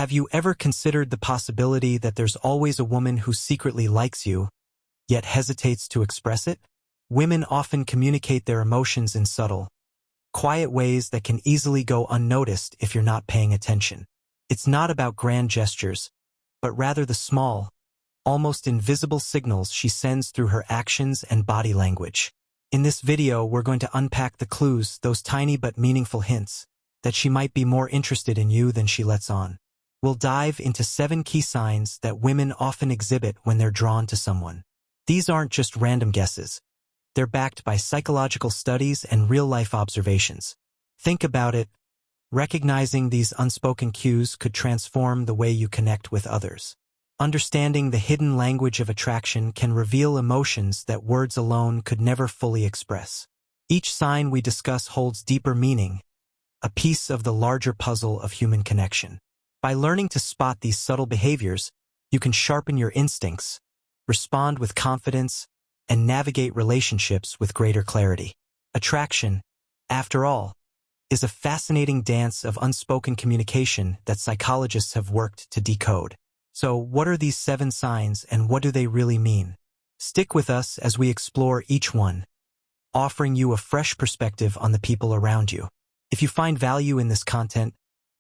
Have you ever considered the possibility that there's always a woman who secretly likes you, yet hesitates to express it? Women often communicate their emotions in subtle, quiet ways that can easily go unnoticed if you're not paying attention. It's not about grand gestures, but rather the small, almost invisible signals she sends through her actions and body language. In this video, we're going to unpack the clues, those tiny but meaningful hints, that she might be more interested in you than she lets on. We'll dive into 7 key signs that women often exhibit when they're drawn to someone. These aren't just random guesses. They're backed by psychological studies and real-life observations. Think about it. Recognizing these unspoken cues could transform the way you connect with others. Understanding the hidden language of attraction can reveal emotions that words alone could never fully express. Each sign we discuss holds deeper meaning, a piece of the larger puzzle of human connection. By learning to spot these subtle behaviors, you can sharpen your instincts, respond with confidence, and navigate relationships with greater clarity. Attraction, after all, is a fascinating dance of unspoken communication that psychologists have worked to decode. So, what are these 7 signs and what do they really mean? Stick with us as we explore each one, offering you a fresh perspective on the people around you. If you find value in this content,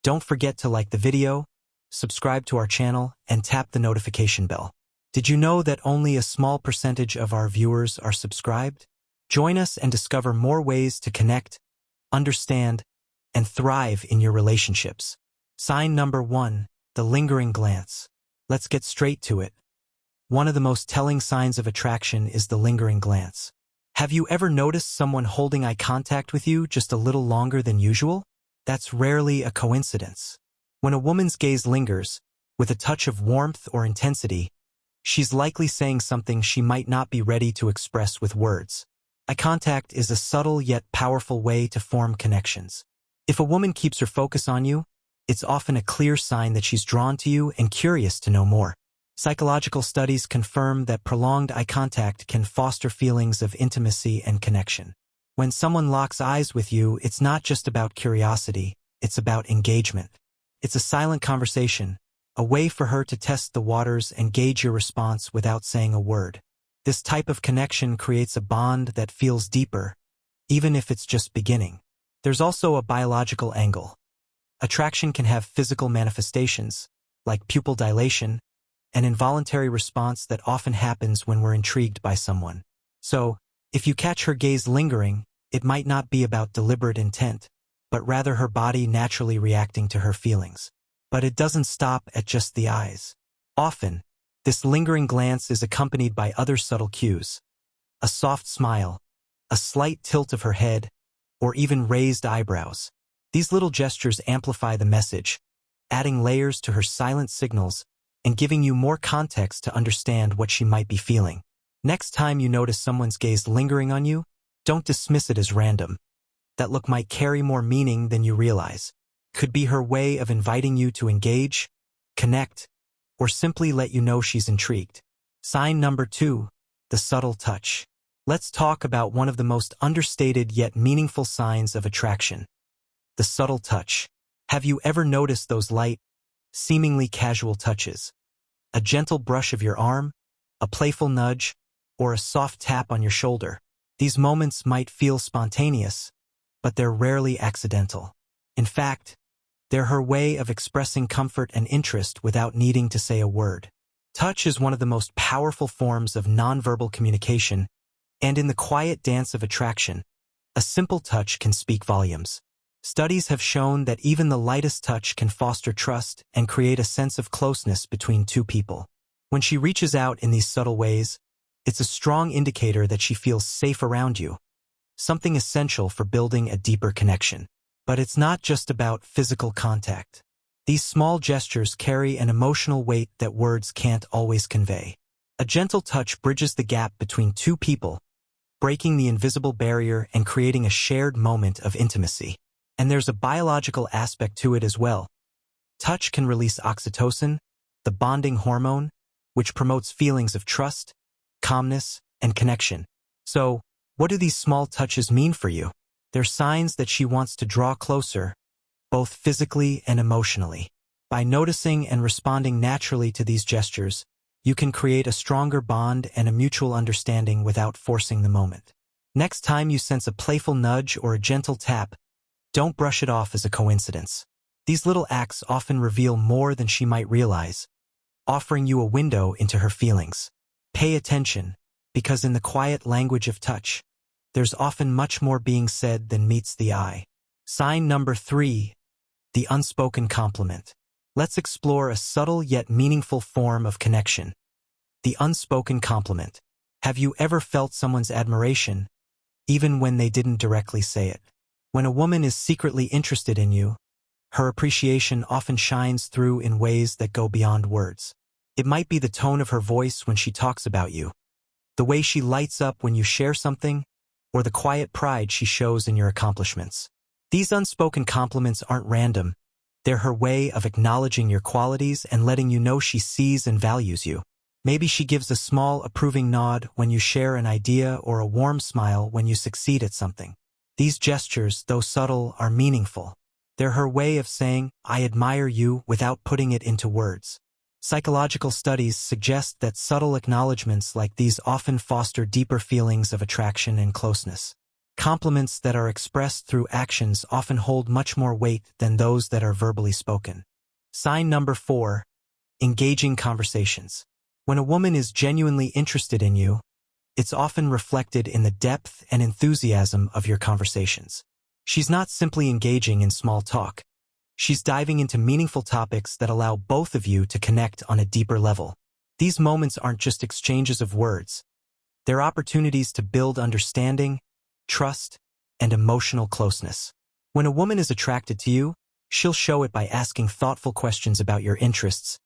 don't forget to like the video, subscribe to our channel, and tap the notification bell. Did you know that only a small percentage of our viewers are subscribed? Join us and discover more ways to connect, understand, and thrive in your relationships. Sign number 1, the lingering glance. Let's get straight to it. One of the most telling signs of attraction is the lingering glance. Have you ever noticed someone holding eye contact with you just a little longer than usual? That's rarely a coincidence. When a woman's gaze lingers, with a touch of warmth or intensity, she's likely saying something she might not be ready to express with words. Eye contact is a subtle yet powerful way to form connections. If a woman keeps her focus on you, it's often a clear sign that she's drawn to you and curious to know more. Psychological studies confirm that prolonged eye contact can foster feelings of intimacy and connection. When someone locks eyes with you, it's not just about curiosity, it's about engagement. It's a silent conversation, a way for her to test the waters and gauge your response without saying a word. This type of connection creates a bond that feels deeper, even if it's just beginning. There's also a biological angle. Attraction can have physical manifestations, like pupil dilation, an involuntary response that often happens when we're intrigued by someone. So, if you catch her gaze lingering, it might not be about deliberate intent, but rather her body naturally reacting to her feelings. But it doesn't stop at just the eyes. Often, this lingering glance is accompanied by other subtle cues. A soft smile, a slight tilt of her head, or even raised eyebrows. These little gestures amplify the message, adding layers to her silent signals and giving you more context to understand what she might be feeling. Next time you notice someone's gaze lingering on you, don't dismiss it as random. That look might carry more meaning than you realize. Could be her way of inviting you to engage, connect, or simply let you know she's intrigued. Sign number 2, the subtle touch. Let's talk about one of the most understated yet meaningful signs of attraction. The subtle touch. Have you ever noticed those light, seemingly casual touches? A gentle brush of your arm, a playful nudge, or a soft tap on your shoulder. These moments might feel spontaneous, but they're rarely accidental. In fact, they're her way of expressing comfort and interest without needing to say a word. Touch is one of the most powerful forms of nonverbal communication, and in the quiet dance of attraction, a simple touch can speak volumes. Studies have shown that even the lightest touch can foster trust and create a sense of closeness between two people. When she reaches out in these subtle ways, it's a strong indicator that she feels safe around you, something essential for building a deeper connection. But it's not just about physical contact. These small gestures carry an emotional weight that words can't always convey. A gentle touch bridges the gap between two people, breaking the invisible barrier and creating a shared moment of intimacy. And there's a biological aspect to it as well. Touch can release oxytocin, the bonding hormone, which promotes feelings of trust, calmness, and connection. So, what do these small touches mean for you? They're signs that she wants to draw closer, both physically and emotionally. By noticing and responding naturally to these gestures, you can create a stronger bond and a mutual understanding without forcing the moment. Next time you sense a playful nudge or a gentle tap, don't brush it off as a coincidence. These little acts often reveal more than she might realize, offering you a window into her feelings. Pay attention, because in the quiet language of touch, there's often much more being said than meets the eye. Sign number 3, the unspoken compliment. Let's explore a subtle yet meaningful form of connection. The unspoken compliment. Have you ever felt someone's admiration, even when they didn't directly say it? When a woman is secretly interested in you, her appreciation often shines through in ways that go beyond words. It might be the tone of her voice when she talks about you, the way she lights up when you share something, or the quiet pride she shows in your accomplishments. These unspoken compliments aren't random. They're her way of acknowledging your qualities and letting you know she sees and values you. Maybe she gives a small, approving nod when you share an idea or a warm smile when you succeed at something. These gestures, though subtle, are meaningful. They're her way of saying, "I admire you," without putting it into words. Psychological studies suggest that subtle acknowledgments like these often foster deeper feelings of attraction and closeness. Compliments that are expressed through actions often hold much more weight than those that are verbally spoken. Sign number 4, engaging conversations. When a woman is genuinely interested in you, it's often reflected in the depth and enthusiasm of your conversations. She's not simply engaging in small talk. She's diving into meaningful topics that allow both of you to connect on a deeper level. These moments aren't just exchanges of words. They're opportunities to build understanding, trust, and emotional closeness. When a woman is attracted to you, she'll show it by asking thoughtful questions about your interests,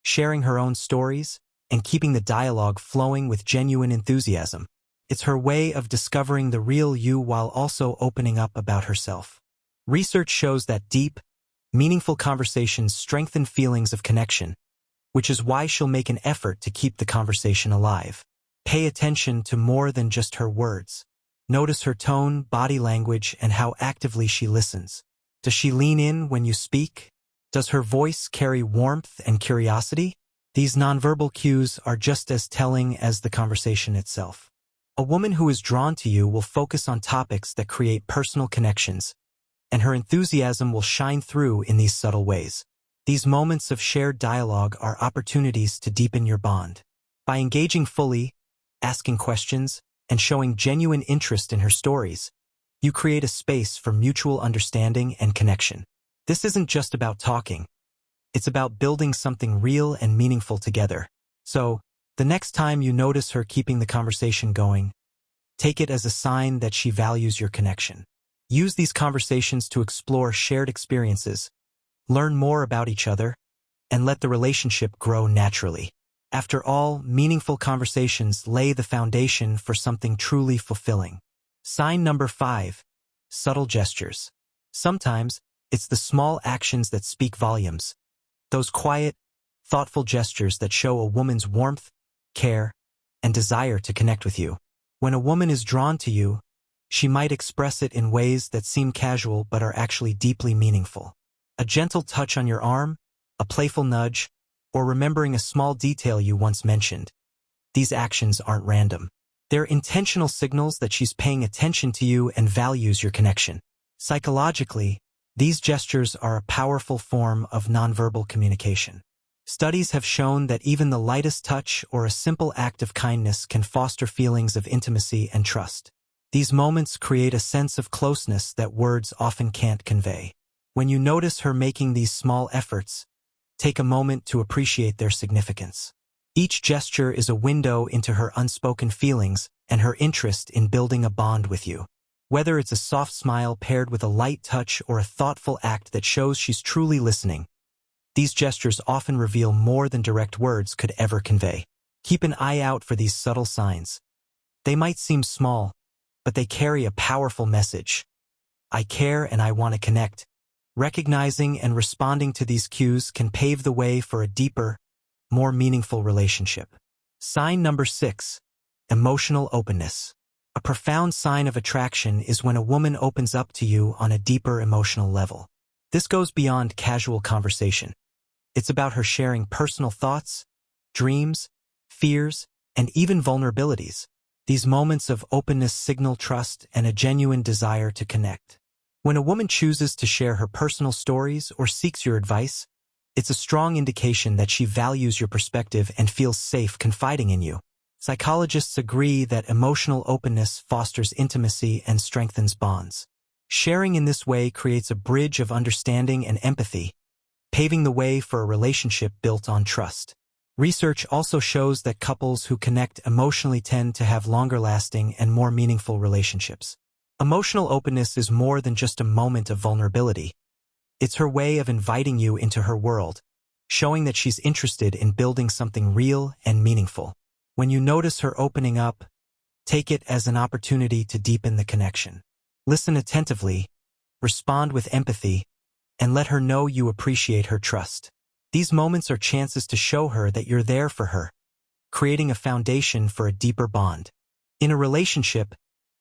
sharing her own stories, and keeping the dialogue flowing with genuine enthusiasm. It's her way of discovering the real you while also opening up about herself. Research shows that deep, meaningful conversations strengthen feelings of connection, which is why she'll make an effort to keep the conversation alive. Pay attention to more than just her words. Notice her tone, body language, and how actively she listens. Does she lean in when you speak? Does her voice carry warmth and curiosity? These nonverbal cues are just as telling as the conversation itself. A woman who is drawn to you will focus on topics that create personal connections, and her enthusiasm will shine through in these subtle ways. These moments of shared dialogue are opportunities to deepen your bond. By engaging fully, asking questions, and showing genuine interest in her stories, you create a space for mutual understanding and connection. This isn't just about talking. It's about building something real and meaningful together. So, the next time you notice her keeping the conversation going, take it as a sign that she values your connection. Use these conversations to explore shared experiences, learn more about each other, and let the relationship grow naturally. After all, meaningful conversations lay the foundation for something truly fulfilling. Sign number 5, subtle gestures. Sometimes, it's the small actions that speak volumes. Those quiet, thoughtful gestures that show a woman's warmth, care, and desire to connect with you. When a woman is drawn to you, she might express it in ways that seem casual but are actually deeply meaningful. A gentle touch on your arm, a playful nudge, or remembering a small detail you once mentioned. These actions aren't random. They're intentional signals that she's paying attention to you and values your connection. Psychologically, these gestures are a powerful form of nonverbal communication. Studies have shown that even the lightest touch or a simple act of kindness can foster feelings of intimacy and trust. These moments create a sense of closeness that words often can't convey. When you notice her making these small efforts, take a moment to appreciate their significance. Each gesture is a window into her unspoken feelings and her interest in building a bond with you. Whether it's a soft smile paired with a light touch or a thoughtful act that shows she's truly listening, these gestures often reveal more than direct words could ever convey. Keep an eye out for these subtle signs. They might seem small, but they carry a powerful message. I care and I want to connect. Recognizing and responding to these cues can pave the way for a deeper, more meaningful relationship. Sign number 6, emotional openness. A profound sign of attraction is when a woman opens up to you on a deeper emotional level. This goes beyond casual conversation. It's about her sharing personal thoughts, dreams, fears, and even vulnerabilities. These moments of openness signal trust and a genuine desire to connect. When a woman chooses to share her personal stories or seeks your advice, it's a strong indication that she values your perspective and feels safe confiding in you. Psychologists agree that emotional openness fosters intimacy and strengthens bonds. Sharing in this way creates a bridge of understanding and empathy, paving the way for a relationship built on trust. Research also shows that couples who connect emotionally tend to have longer-lasting and more meaningful relationships. Emotional openness is more than just a moment of vulnerability. It's her way of inviting you into her world, showing that she's interested in building something real and meaningful. When you notice her opening up, take it as an opportunity to deepen the connection. Listen attentively, respond with empathy, and let her know you appreciate her trust. These moments are chances to show her that you're there for her, creating a foundation for a deeper bond. In a relationship,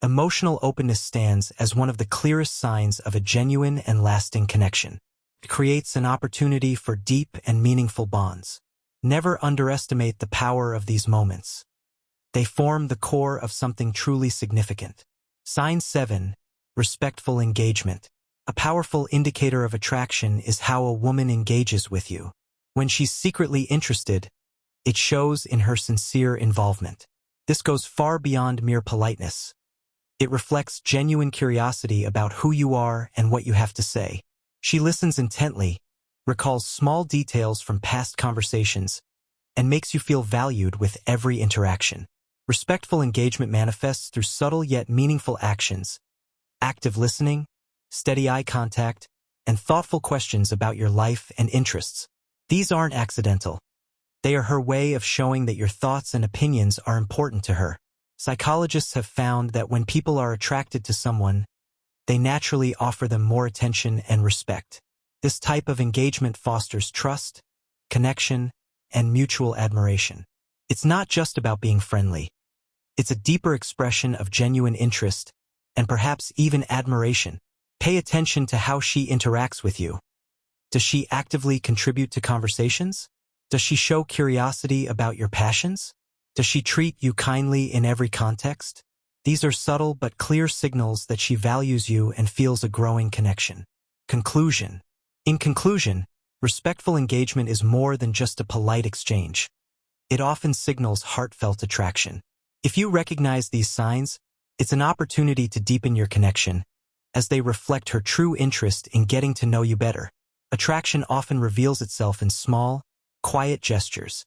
emotional openness stands as one of the clearest signs of a genuine and lasting connection. It creates an opportunity for deep and meaningful bonds. Never underestimate the power of these moments. They form the core of something truly significant. Sign 7. Respectful engagement. A powerful indicator of attraction is how a woman engages with you. When she's secretly interested, it shows in her sincere involvement. This goes far beyond mere politeness. It reflects genuine curiosity about who you are and what you have to say. She listens intently, recalls small details from past conversations, and makes you feel valued with every interaction. Respectful engagement manifests through subtle yet meaningful actions, active listening, steady eye contact, and thoughtful questions about your life and interests. These aren't accidental. They are her way of showing that your thoughts and opinions are important to her. Psychologists have found that when people are attracted to someone, they naturally offer them more attention and respect. This type of engagement fosters trust, connection, and mutual admiration. It's not just about being friendly. It's a deeper expression of genuine interest, and perhaps even admiration. Pay attention to how she interacts with you. Does she actively contribute to conversations? Does she show curiosity about your passions? Does she treat you kindly in every context? These are subtle but clear signals that she values you and feels a growing connection. Conclusion. In conclusion, respectful engagement is more than just a polite exchange. It often signals heartfelt attraction. If you recognize these signs, it's an opportunity to deepen your connection, as they reflect her true interest in getting to know you better. Attraction often reveals itself in small, quiet gestures.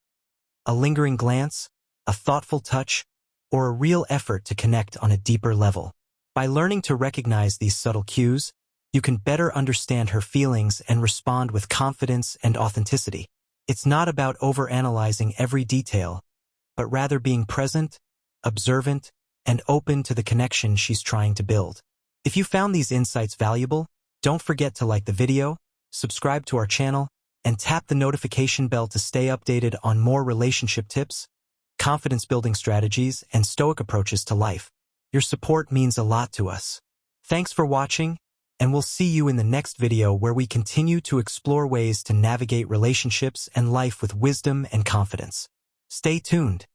A lingering glance, a thoughtful touch, or a real effort to connect on a deeper level. By learning to recognize these subtle cues, you can better understand her feelings and respond with confidence and authenticity. It's not about overanalyzing every detail, but rather being present, observant, and open to the connection she's trying to build. If you found these insights valuable, don't forget to like the video, subscribe to our channel, and tap the notification bell to stay updated on more relationship tips, confidence-building strategies, and stoic approaches to life. Your support means a lot to us. Thanks for watching, and we'll see you in the next video where we continue to explore ways to navigate relationships and life with wisdom and confidence. Stay tuned.